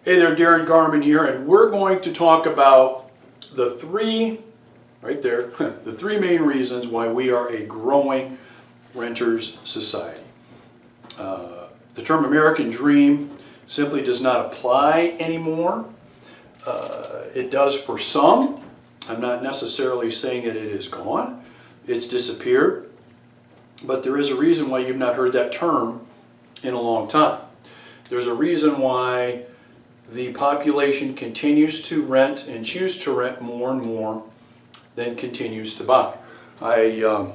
Hey there, Darin Garman here, and we're going to talk about the three, right there, the three main reasons why we are a growing renters society. The term American Dream simply does not apply anymore. It does for some. I'm not necessarily saying that it is gone. It's disappeared. But there is a reason why you've not heard that term in a long time. There's a reason why the population continues to rent and choose to rent more and more than continues to buy. I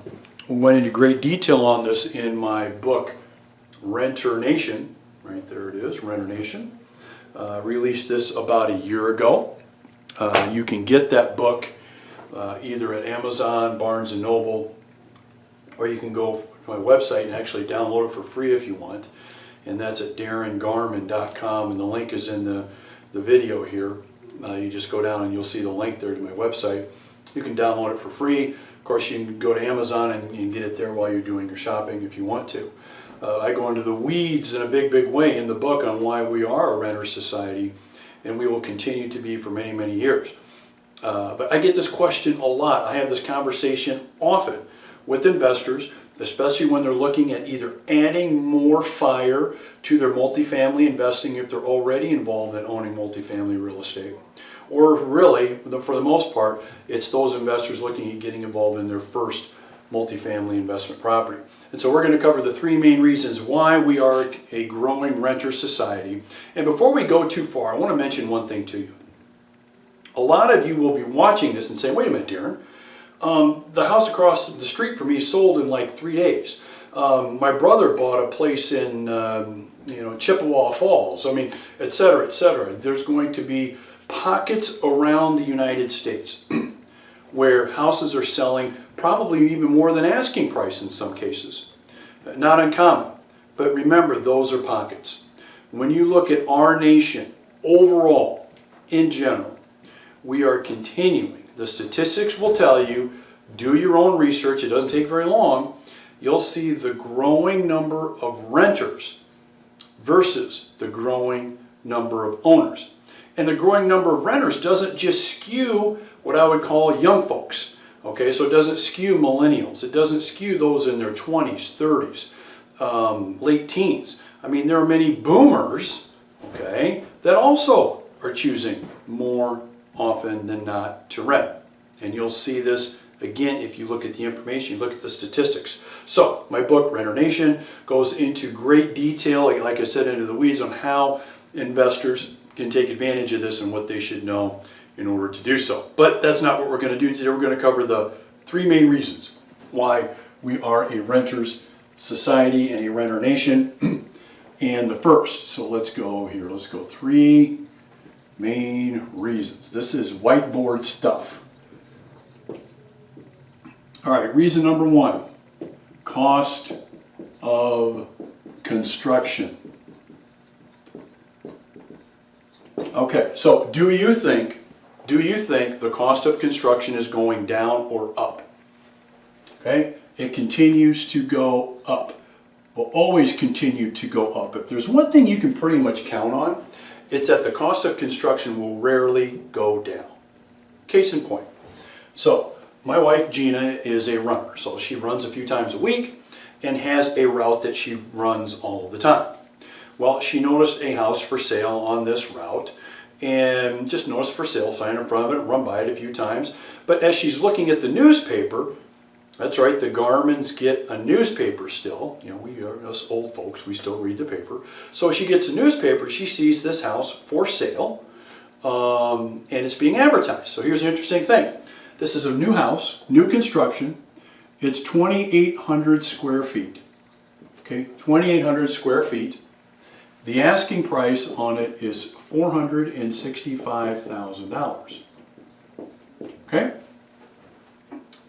went into great detail on this in my book, Renter Nation. Right there it is, Renter Nation. Released this about a year ago. You can get that book either at Amazon, Barnes & Noble, or you can go to my website and actually download it for free if you want. And that's at daringarman.com, and the link is in the video here. You just go down and you'll see the link there to my website. You can download it for free. Of course, you can go to Amazon and get it there while you're doing your shopping if you want to. I go into the weeds in a big way in the book on why we are a renter society, and we will continue to be for many, many years. But I get this question a lot. I have this conversation often with investors, especially when they're looking at either adding more fire to their multifamily investing if they're already involved in owning multifamily real estate. Or really, for the most part, it's those investors looking at getting involved in their first multifamily investment property. And so we're going to cover the three main reasons why we are a growing renter society. And before we go too far, I want to mention one thing to you. A lot of you will be watching this and say, wait a minute, Darin, the house across the street from me sold in like 3 days. My brother bought a place in Chippewa Falls. I mean, et cetera, et cetera. There's going to be pockets around the United States where houses are selling probably even more than asking price in some cases. Not uncommon, but remember, those are pockets. When you look at our nation overall, in general, we are continuing. The statistics will tell you, do your own research, it doesn't take very long, you'll see the growing number of renters versus the growing number of owners. And the growing number of renters doesn't just skew what I would call young folks. Okay, so it doesn't skew millennials. It doesn't skew those in their 20s, 30s, late teens. I mean, there are many boomers, okay, that also are choosing more often than not to rent. And you'll see this again if you look at the information, you look at the statistics. So my book, Renter Nation, goes into great detail, like I said, into the weeds on how investors can take advantage of this and what they should know in order to do so. But that's not what we're going to do today. We're going to cover the three main reasons why we are a renters society and a renter nation. And the first, so let's go here, let's go three main reasons. This is whiteboard stuff. All right, reason number one, cost of construction. Okay, so do you think the cost of construction is going down or up? Okay, it continues to go up. Will always continue to go up. If there's one thing you can pretty much count on, it's that the cost of construction will rarely go down. Case in point. So my wife Gina is a runner, so she runs a few times a week and has a route that she runs all of the time. Well, she noticed a house for sale on this route and just noticed for sale sign in front of it, run by it a few times. But as she's looking at the newspaper, that's right, the Garmans get a newspaper still. You know, we are us old folks, we still read the paper. So she gets a newspaper, she sees this house for sale, and it's being advertised. So here's an interesting thing. This is a new house, new construction. It's 2,800 square feet. Okay, 2,800 square feet. The asking price on it is $465,000. Okay?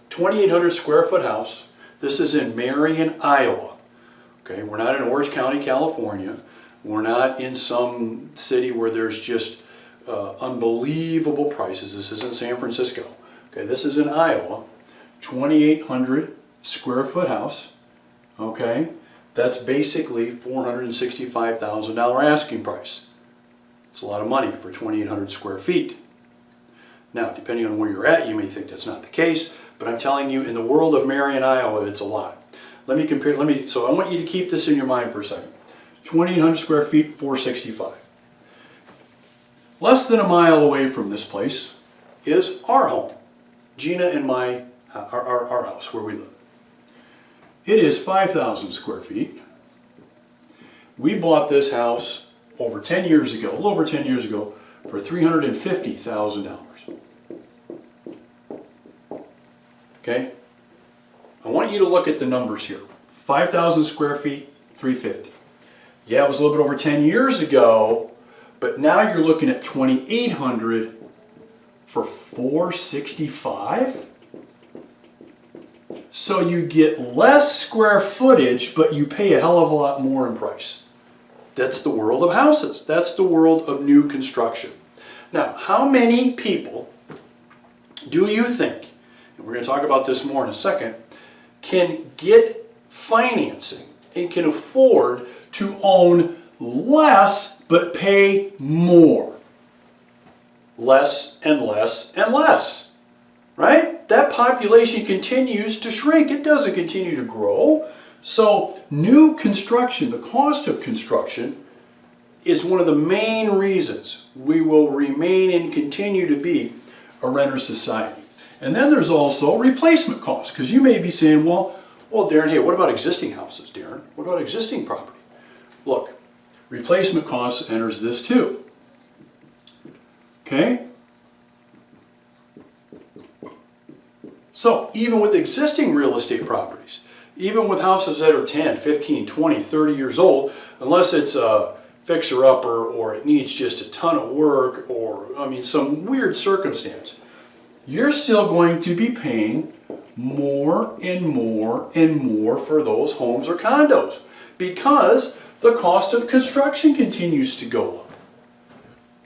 2,800 square foot house. This is in Marion, Iowa. Okay, we're not in Orange County, California. We're not in some city where there's just unbelievable prices. This isn't San Francisco. Okay, this is in Iowa. 2,800 square foot house. Okay, that's basically $465,000 asking price. It's a lot of money for 2,800 square feet. Now, depending on where you're at, you may think that's not the case, but I'm telling you, in the world of Marion, Iowa, it's a lot. So I want you to keep this in your mind for a second. 2,800 square feet, $465. Less than a mile away from this place is our home, Gina and our house where we live. It is 5,000 square feet. We bought this house over 10 years ago, a little over 10 years ago, for $350,000. Okay? I want you to look at the numbers here. 5,000 square feet, $350,000. Yeah, it was a little bit over 10 years ago, but now you're looking at $2,800 for $465. So you get less square footage, but you pay a hell of a lot more in price. That's the world of houses. That's the world of new construction. Now, how many people do you think, and we're going to talk about this more in a second, can get financing and can afford to own less but pay more? Less and less and less, right? That population continues to shrink. It doesn't continue to grow. So new construction, the cost of construction, is one of the main reasons we will remain and continue to be a renter society. And then there's also replacement costs, because you may be saying, well, Darin, hey, what about existing houses, Darin? What about existing property? Look, replacement costs enters this too. Okay? So even with existing real estate properties, even with houses that are 10, 15, 20, 30 years old, unless it's a fixer-upper or it needs just a ton of work or, some weird circumstance, you're still going to be paying more and more and more for those homes or condos because the cost of construction continues to go up.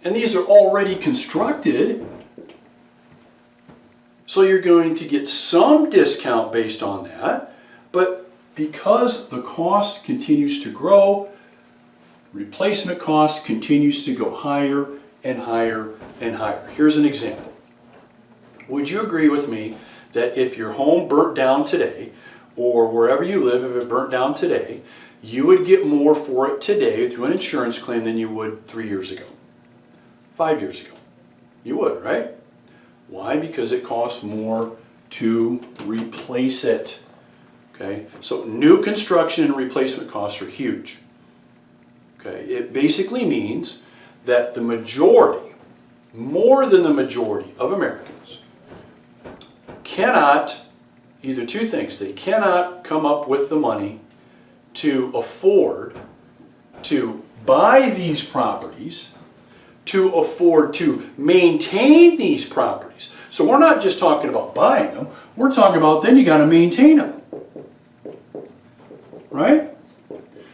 And these are already constructed, so you're going to get some discount based on that, but because the cost continues to grow, replacement cost continues to go higher and higher and higher. Here's an example. Would you agree with me that if your home burnt down today, or wherever you live, if it burnt down today, you would get more for it today through an insurance claim than you would 3 years ago, 5 years ago? You would, right? Why? Because it costs more to replace it. Okay, so new construction and replacement costs are huge. Okay, it basically means that the majority, more than the majority of Americans, cannot, either two things, they cannot come up with the money to afford to buy these properties, to afford to maintain these properties. So we're not just talking about buying them, we're talking about then you got to maintain them. Right?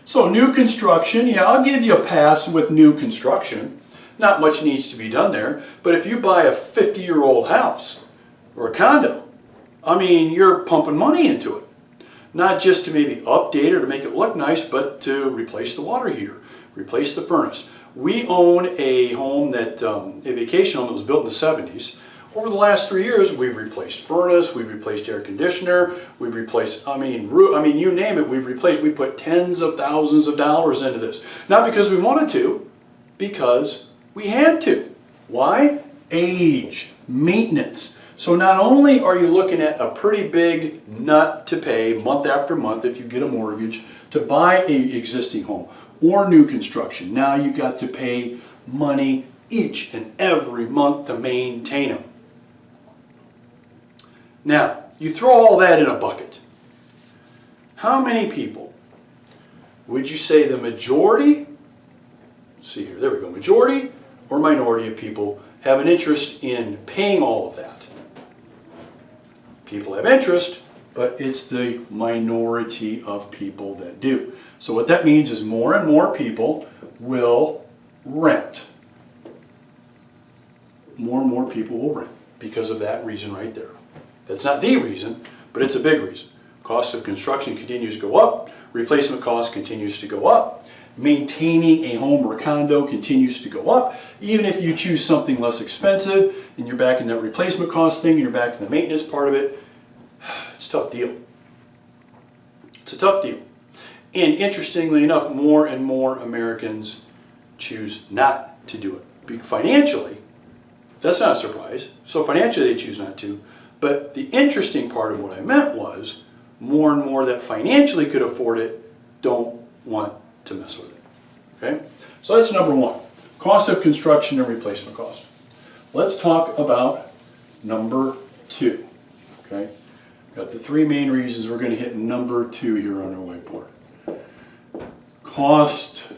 So new construction, yeah, I'll give you a pass with new construction. Not much needs to be done there, but if you buy a 50-year-old house or a condo, you're pumping money into it. Not just to maybe update or to make it look nice, but to replace the water heater, replace the furnace. We own a home that, a vacation home that was built in the 70s. Over the last 3 years, we've replaced furnace, we've replaced air conditioner, we've replaced, you name it, we've replaced. We put tens of thousands of dollars into this. Not because we wanted to, because we had to. Why? Age, maintenance. So not only are you looking at a pretty big nut to pay month after month if you get a mortgage to buy an existing home or new construction, now you've got to pay money each and every month to maintain them. Now, you throw all that in a bucket. How many people would you say the majority, let's see here, there we go, majority or minority of people have an interest in paying all of that? People have interest, but it's the minority of people that do. So what that means is more and more people will rent. More and more people will rent because of that reason right there. That's not the reason, but it's a big reason. Cost of construction continues to go up, replacement cost continues to go up, maintaining a home or a condo continues to go up. Even if you choose something less expensive and you're back in that replacement cost thing and you're back in the maintenance part of it, it's a tough deal. It's a tough deal. And interestingly enough, more and more Americans choose not to do it. Financially, that's not a surprise. So financially they choose not to. But the interesting part of what I meant was more and more that financially could afford it don't want to mess with it. Okay? So that's number one. Cost of construction and replacement cost. Let's talk about number two. Okay? Got the three main reasons. We're going to hit number two here on our whiteboard. Cost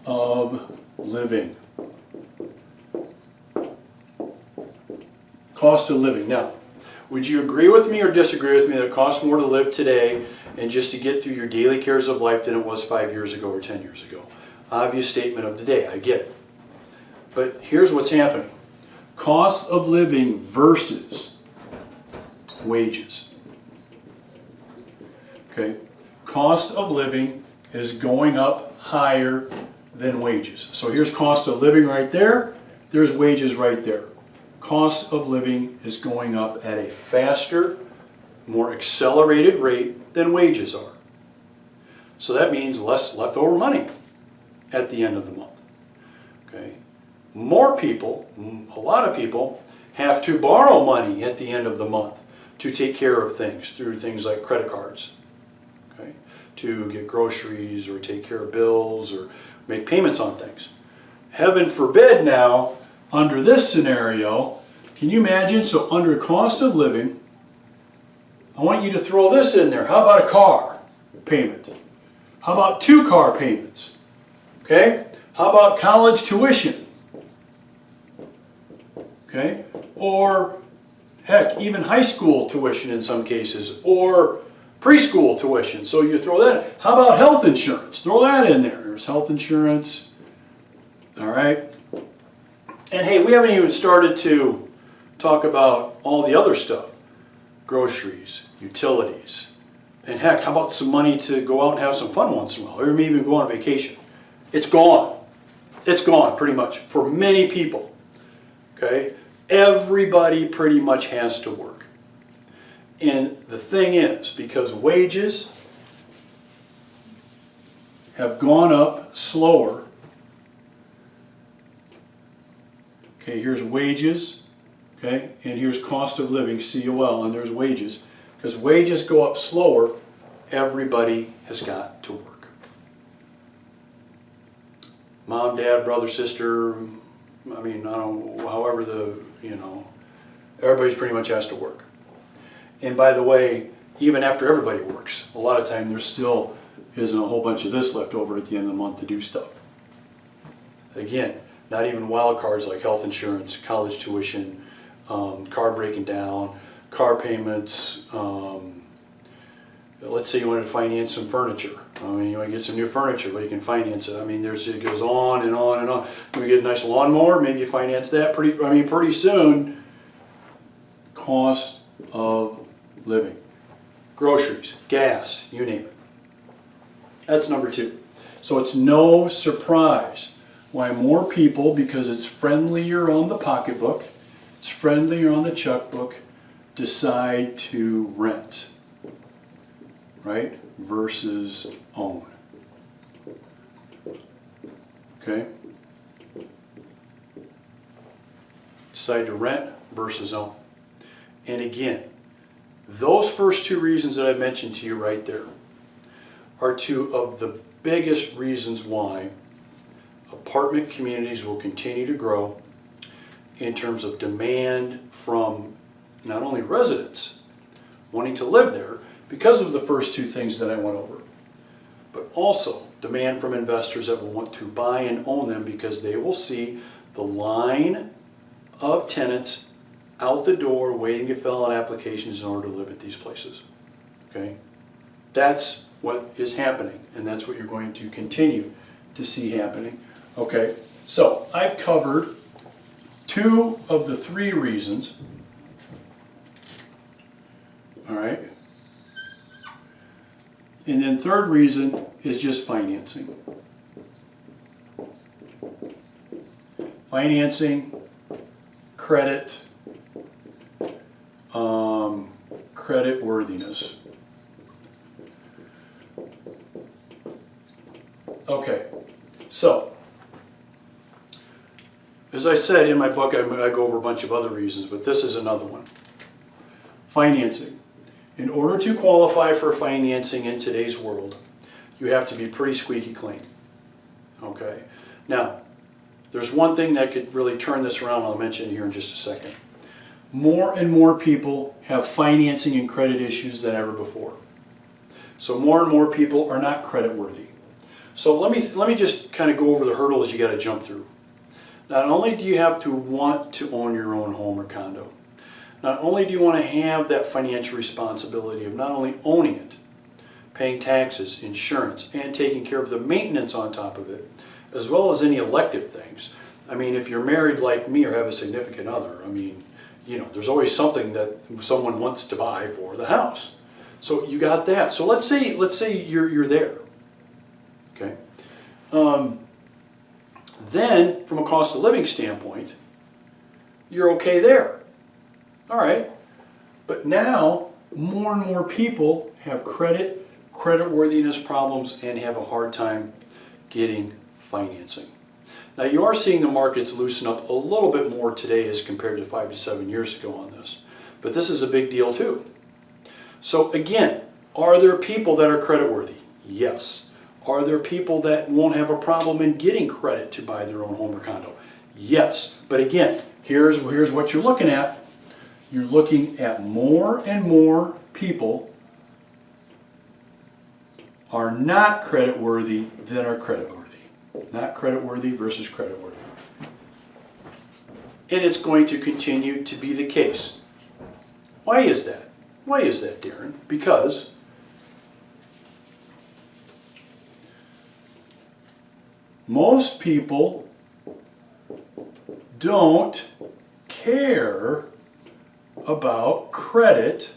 of living. Cost of living. Now, would you agree with me or disagree with me that it costs more to live today and just to get through your daily cares of life than it was 5 years ago or 10 years ago? Obvious statement of the day, I get it. But here's what's happening. Cost of living versus wages. Okay? Cost of living is going up higher than wages. So here's cost of living right there. There's wages right there. Cost of living is going up at a faster, more accelerated rate than wages are. So that means less leftover money at the end of the month. Okay? More people, a lot of people, have to borrow money at the end of the month to take care of things through things like credit cards. Okay? To get groceries or take care of bills or make payments on things. Heaven forbid now, under this scenario, can you imagine? So under cost of living, I want you to throw this in there. How about a car payment? How about 2 car payments? Okay? How about college tuition? Okay? Or heck, even high school tuition in some cases, or preschool tuition. So you throw that in. How about health insurance? Throw that in there. There's health insurance. All right? And hey, we haven't even started to talk about all the other stuff. Groceries, utilities, and heck, how about some money to go out and have some fun once in a while, or maybe even go on vacation. It's gone. It's gone pretty much for many people. Okay? Everybody pretty much has to work. And the thing is, because wages have gone up slower. Okay, here's wages. Okay, and here's cost of living, COL, and there's wages. Because wages go up slower, everybody has got to work. Mom, dad, brother, sister, I mean, I don't know, however everybody's pretty much has to work. And by the way, even after everybody works, a lot of time there still isn't a whole bunch of this left over at the end of the month to do stuff. Again, not even wild cards like health insurance, college tuition, car breaking down, car payments. Let's say you wanted to finance some furniture. I mean, you want to get some new furniture, but you can finance it. I mean, it goes on and on and on. You get a nice lawnmower, maybe you finance that pretty soon. Cost of living. Groceries, gas, you name it. That's number two. So it's no surprise why more people, because it's friendlier on the pocketbook, it's friendlier on the checkbook, decide to rent, right, versus own. Okay? Decide to rent versus own. And again, those first two reasons that I mentioned to you right there are two of the biggest reasons why apartment communities will continue to grow in terms of demand from not only residents wanting to live there because of the first two things that I went over, but also demand from investors that will want to buy and own them because they will see the line of tenants out the door waiting to fill out applications in order to live at these places. Okay? That's what is happening, and that's what you're going to continue to see happening. Okay, so I've covered two of the three reasons. All right. And then third reason is just financing. financing, credit, credit worthiness. Okay, so as I said in my book, I go over a bunch of other reasons, but this is another one. Financing. In order to qualify for financing in today's world, you have to be pretty squeaky clean. Okay, now there's one thing that could really turn this around. I'll mention it here in just a second. More and more people have financing and credit issues than ever before. So more and more people are not credit worthy. So let me just kind of go over the hurdles you got to jump through. Not only do you have to want to own your own home or condo, not only do you want to have that financial responsibility of not only owning it, paying taxes, insurance, and taking care of the maintenance on top of it, as well as any elective things. I mean, if you're married like me or have a significant other, I mean, you know, there's always something that someone wants to buy for the house. So you got that. So let's say you're there. Okay. Then, from a cost of living standpoint, you're okay there. All right. But now, more and more people have credit worthiness problems and have a hard time getting financing. Now, you are seeing the markets loosen up a little bit more today as compared to 5 to 7 years ago on this. But this is a big deal too. So again, are there people that are credit worthy? Yes. Are there people that won't have a problem in getting credit to buy their own home or condo? Yes. But again, here's what you're looking at. You're looking at more and more people are not credit worthy than are credit worthy. Not credit worthy versus credit worthy. And it's going to continue to be the case. Why is that? Why is that, Darin? Because most people don't care about credit.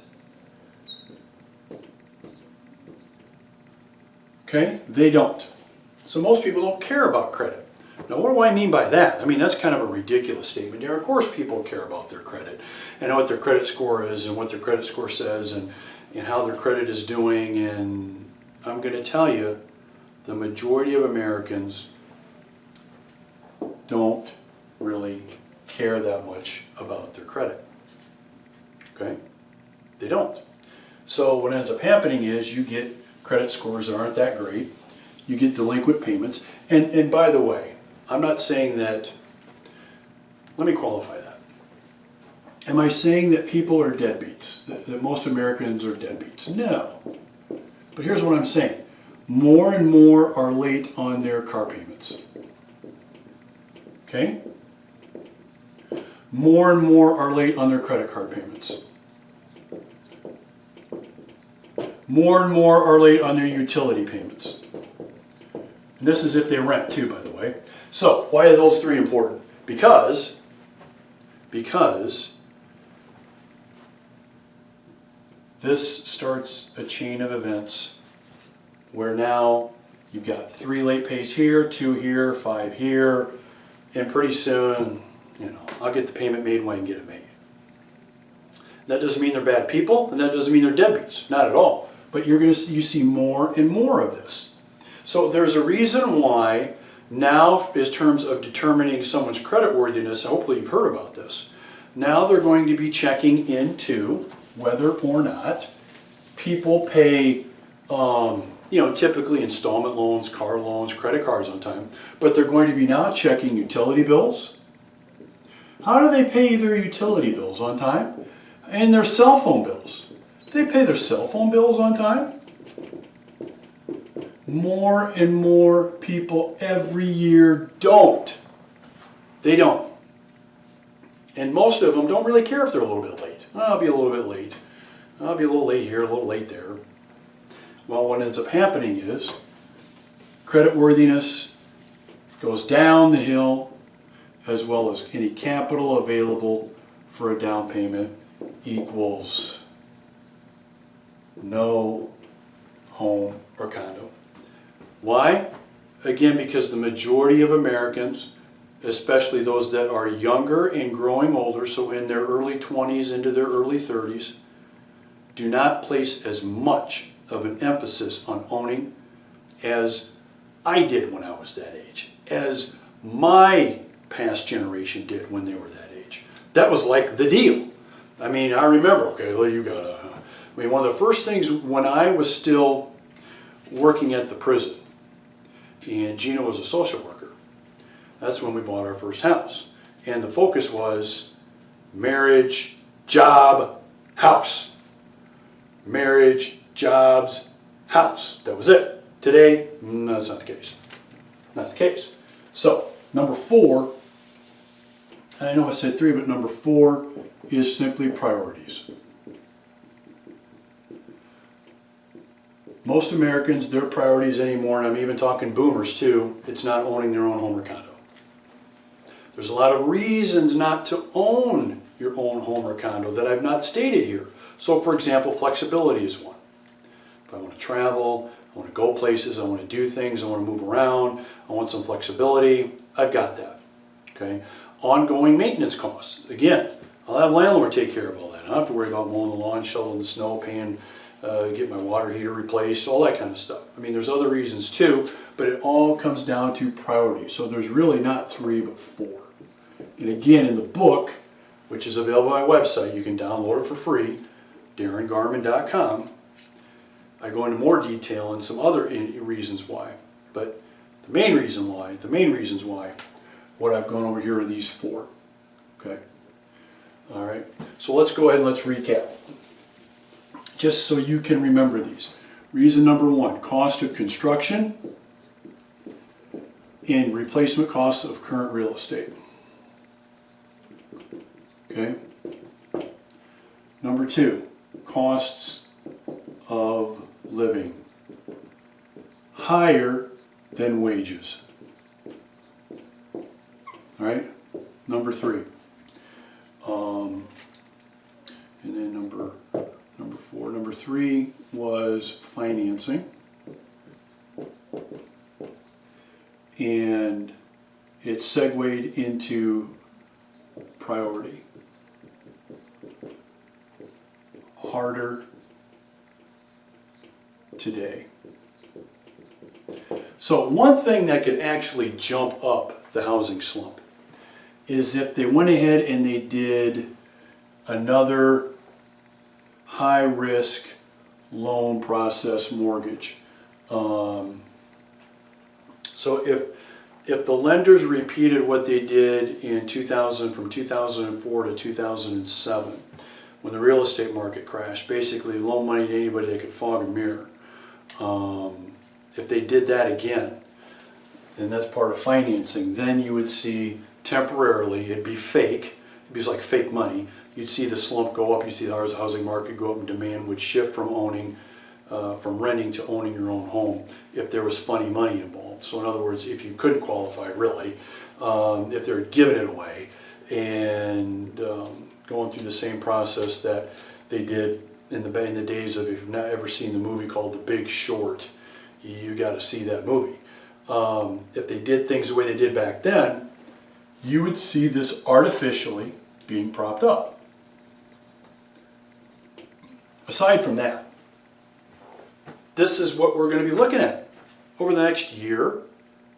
Okay? They don't. So most people don't care about credit. Now, what do I mean by that? I mean, that's kind of a ridiculous statement here. Of course people care about their credit and what their credit score is and what their credit score says and how their credit is doing. And I'm going to tell you, the majority of Americans don't really care that much about their credit. Okay? They don't. So what ends up happening is you get credit scores that aren't that great. You get delinquent payments. And by the way, I'm not saying that, let me qualify that. Am I saying that people are deadbeats? That most Americans are deadbeats? No. But here's what I'm saying. More and more are late on their car payments. Okay? More and more are late on their credit card payments. More and more are late on their utility payments. And this is if they rent too, by the way. So, why are those three important? Because this starts a chain of events where now you've got 3 late pays here, 2 here, 5 here, and pretty soon, you know, I'll get the payment made when I can get it made. That doesn't mean they're bad people, and that doesn't mean they're deadbeats, not at all. But you see more and more of this. So there's a reason why now, in terms of determining someone's creditworthiness, hopefully you've heard about this, now they're going to be checking into whether or not people pay, typically installment loans, car loans, credit cards on time, but they're going to be now checking utility bills. How do they pay their utility bills on time? And their cell phone bills. Do they pay their cell phone bills on time? More and more people every year don't. They don't. And most of them don't really care if they're a little bit late. I'll be a little bit late. I'll be a little late here, a little late there. Well, what ends up happening is creditworthiness goes down the hill, as well as any capital available for a down payment equals no home or condo. Why? Again, because the majority of Americans, especially those that are younger and growing older, so in their early 20s into their early 30s, do not place as much of an emphasis on owning as I did when I was that age, as my past generation did when they were that age. That was like the deal. I mean, I remember, okay, well, I mean, one of the first things when I was still working at the prison, and Gina was a social worker, that's when we bought our first house. And the focus was marriage, job, house. Marriage, jobs, house. That was it. Today, no, that's not the case. Not the case. So, number 4, and I know I said 3, but number 4 is simply priorities. Most Americans, their priorities anymore, and I'm even talking boomers too, it's not owning their own home or condo. There's a lot of reasons not to own your own home or condo that I've not stated here. So for example, flexibility is one. If I want to travel, I want to go places, I want to do things, I want to move around, I want some flexibility, I've got that. Okay. Ongoing maintenance costs. Again, I'll have landlord take care of all that. I don't have to worry about mowing the lawn, shoveling the snow, paying, get my water heater replaced, all that kind of stuff. I mean, there's other reasons too, but it all comes down to priority. So there's really not 3, but 4. And again, in the book, which is available on my website, you can download it for free, DarinGarman.com. I go into more detail and some other reasons why. But the main reasons why, what I've gone over here are these 4. Okay? All right. So let's go ahead and let's recap. Just so you can remember these. Reason number 1, cost of construction and replacement costs of current real estate. Okay. Number 2, costs of living. Higher than wages. All right. Number 3. And then number 4. Number 3 was financing. And it segued into priority. Harder today. So one thing that could actually jump up the housing slump is if they went ahead and they did another high-risk loan process mortgage. So if the lenders repeated what they did in from 2004 to 2007, when the real estate market crashed, basically loan money to anybody that could fog a mirror. If they did that again, and that's part of financing, then you would see temporarily, it'd be fake, it'd be like fake money. You'd see the slump go up, you'd see the housing market go up, and demand would shift from from renting to owning your own home if there was funny money involved. So in other words, if you couldn't qualify really, if they're giving it away and going through the same process that they did in the days of, if you've not ever seen the movie called The Big Short, you got to see that movie. If they did things the way they did back then, you would see this artificially being propped up. Aside from that, this is what we're going to be looking at over the next year,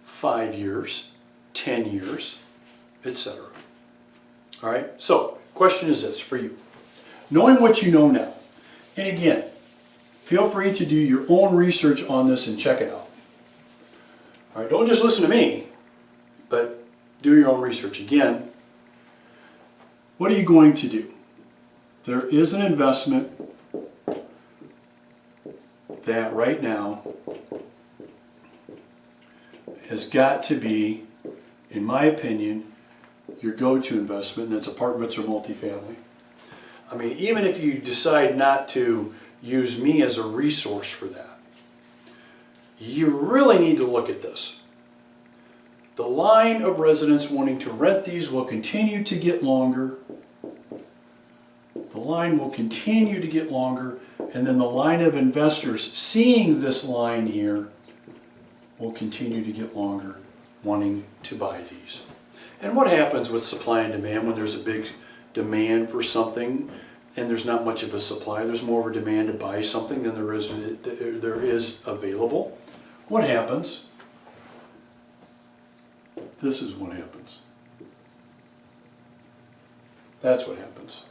5 years, 10 years, etc. All right, so question is this for you. Knowing what you know now, and again, feel free to do your own research on this and check it out. All right, don't just listen to me, but do your own research. Again, what are you going to do? There is an investment that right now has got to be, in my opinion, your go-to investment, and that's apartments or multifamily. I mean, even if you decide not to use me as a resource for that, you really need to look at this. The line of residents wanting to rent these will continue to get longer. The line will continue to get longer, and then the line of investors seeing this line here will continue to get longer, wanting to buy these. And what happens with supply and demand when there's a big demand for something and there's not much of a supply? There's more of a demand to buy something than there is available. What happens? This is what happens. That's what happens.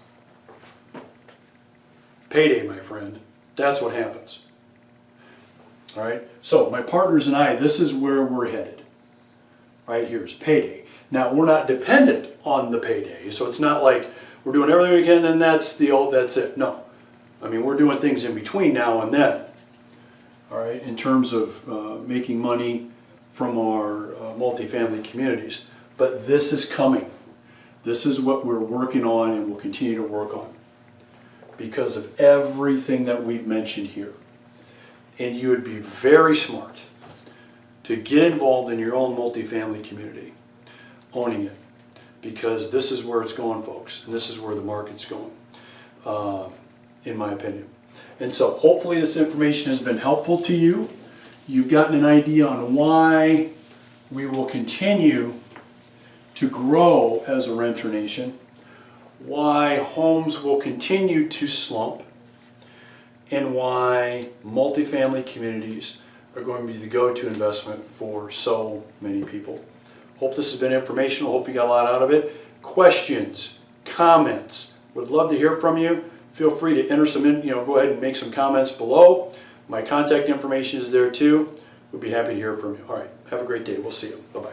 Payday, my friend. That's what happens. All right? So my partners and I, this is where we're headed. Right here is payday. Now, we're not dependent on the payday, so it's not like we're doing everything we can and that's it. No. I mean, we're doing things in between now and then. All right? In terms of making money from our multifamily communities. But this is coming. This is what we're working on and will continue to work on because of everything that we've mentioned here. And you would be very smart to get involved in your own multifamily community, owning it, because this is where it's going, folks, and this is where the market's going, in my opinion. And so hopefully this information has been helpful to you. You've gotten an idea on why we will continue to grow as a renter nation, why homes will continue to slump, and why multifamily communities are going to be the go-to investment for so many people. Hope this has been informational. Hope you got a lot out of it. Questions, comments, would love to hear from you. Feel free to enter some in, go ahead and make some comments below. My contact information is there too. We'd be happy to hear from you. All right, have a great day. We'll see you. Bye-bye.